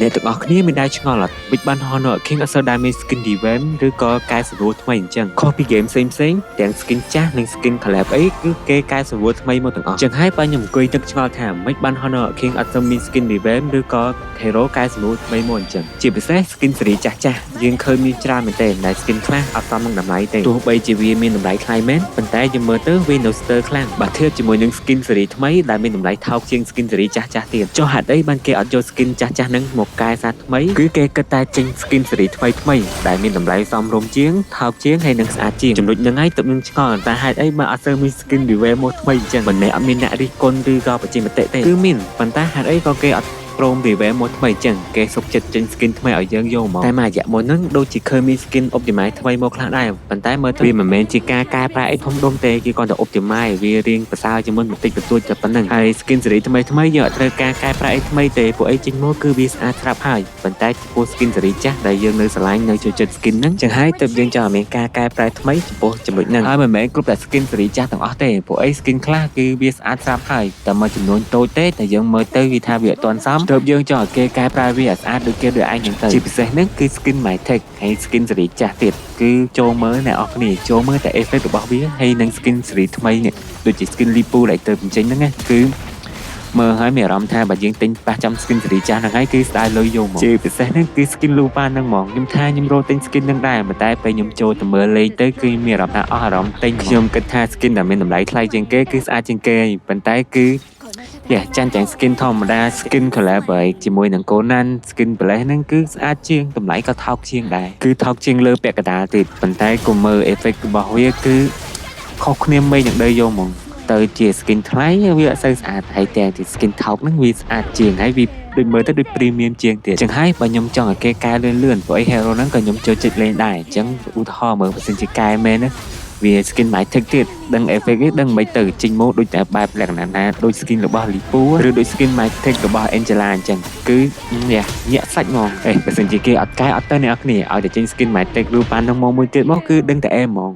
អ្នកទាំងអស់គ្នាមានដែរឆ្ងល់អត់វិចបាន Honor King អត់សូវដែរមាន skin event ឬក៏កែសម្រួលថ្មីអញ្ចឹងខុសពី game ផ្សេងទាំង skin ចាស់និង skin collab អីគឺគេកែសម្រួលថ្មីមកទាំងអស់អញ្ចឹងហើយបើខ្ញុំអង្គុយទឹកឆ្ងល់ថាមិនបាន Honor King អត់សូវមាន skin event ឬក៏ hero កែសម្រួលថ្មីមកអញ្ចឹងជាពិសេស skin ស៊េរីចាស់យើងឃើញមានច្រើនមែនទែនដែល skin ខ្លះអត់សមនឹងតម្លៃទេទោះបីជាវាមានតម្លៃថ្លៃមែនប៉ុន្តែយើងមើលទៅវានៅស្ទើរខ្លាំងបើធៀបជាមួយនឹង skin ស៊េរីថ្មីដែលមានតម្លៃថោកជាង skin ស៊េរីចាស់ទៀតចុះហេតុអីបានគេអត់យក skin ចាស់ហ្នឹងមកកែសាថ្មីគឺគេគិតតែចេញ skin ស៊េរីថ្មីដែលមានតម្លៃសមរម្យជាងថោកជាងហើយនិងស្អាតជាងចំណុចហ្នឹងហើយទើបនឹងឆ្ងល់តែហេតុអីបើអត់សូវមាន skin review មកថ្មីអញ្ចឹងមិនមែនអត់មានអ្នករិះគន់ឬក៏បច្ចេកមតិទេគឺមានប៉ុន្តែហេតុអីក៏គេអត់ព្រម review មកថ្មីអញ្ចឹងគេសុខចិត្តចេញ skin ថ្មីឲ្យយើងយកមកតែមួយរយៈមុនហ្នឹងដូចជាឃើញមាន skin optimize ថ្មីមកខ្លះដែរប៉ុន្តែមើលទៅវាមិនមែនជាការកែប្រែអីធំដុំទេគេគ្រាន់តែ optimize វារៀងប្រសើរជាងមុនបន្តិចបន្តួចតែប៉ុណ្្នឹងហើយ skin ស៊េរីថ្មីយើងអត់ត្រូវការកែប្រែអីថ្មីទេពួកអីចេញមកគឺវាស្អាតស្រាប់ហើយប៉ុន្តែចំពោះ skin ស៊េរីចាស់ដែលយើងនៅស្រឡាញ់នៅចូលចិត្ត skin ហ្នឹងចឹងហើយទើបយើងចង់ឲ្យមានការកែប្រែថ្មីចំពោះចំណុចហ្នឹងហើយមិនមែនគ្រប់តែ skin ស៊េរីចាស់ទាំងអស់ទេពួកអី skin ខ្លះគឺវាស្អាតស្រាប់ហើយតែមួយចំនួនតូចទេតែយើងមើលទៅវាថាវាអត់ទាន់សមទើបយើងចង់ឲ្យគេកែប្រែវាឲ្យស្អាតដូចគេដូចឯងហ្នឹងទៅជាពិសេសហ្នឹងគឺ skin Mytech ហើយ skin ស៊េរីចាស់ទៀតគឺចូលមើលអ្នកនរគ្នាចូលមើលតែ effect របស់វាហើយនិង skin ស៊េរីថ្មីនេះដូចជា skin Lipu ដែលទៅបញ្ចេញហ្នឹងណាគឺមើលហើយមានអារម្មណ៍ថាបើយើងទិញប៉ះចំ skin ស៊េរីចាស់ហ្នឹងហើយគឺស្ដាយលុយយកមកជាពិសេសហ្នឹងគឺ skin Lupa ហ្នឹងហ្មងខ្ញុំថាខ្ញុំរកទិញ skin ហ្នឹងដែរប៉ុន្តែពេលខ្ញុំចូលទៅមើលលេងទៅគឺមានអារម្មណ៍ថាអស់អារម្មណ៍ទិញខ្ញុំគិតថា skin ដែលមានតម្លៃថ្លៃជាងគេគឺស្អាតជាងគេប៉ុន្តែគឺចាញ់ទាំង skin ធម្មតា skin collab ជាមួយនឹង Conan skin Blaze ហ្នឹងគឺស្អាតជាងតម្លៃក៏ថោកជាងដែរគឺថោកជាងលើពាក់កណ្ដាលទៀតប៉ុន្តែក៏មើល effect របស់វាគឺខុសគ្នាមេនឹងដីយកហ្មងទៅជា skin ថ្លៃវាអត់សូវស្អាតហើយតែ skin ថោកហ្នឹងវាស្អាតជាងហើយវាដូចមើលទៅដូច premium ជាងទៀតចឹងហើយបើខ្ញុំចង់ឲ្យគេកែលឿនព្រោះអី hero ហ្នឹងក៏ខ្ញុំចូលចិត្តលេងដែរអញ្ចឹងឧទាហរណ៍មើលបើសិនជាកែមែនណាវា skin Mytech ទៀតដឹង effect នេះដឹងមិនទៅចេញមកដូចតែបែបលក្ខណៈណាដូច skin របស់ Lipu ឬដូច skin Mytech របស់ Angela អញ្ចឹងគឺញាក់សាច់ហ្មងបើសិនជាគេអត់កែអត់ទៅអ្នកនរគ្នាឲ្យតែចេញ skin Mytech ឬប៉ាននឹងមកមួយទៀតមកគឺដឹងតែអែហ្មង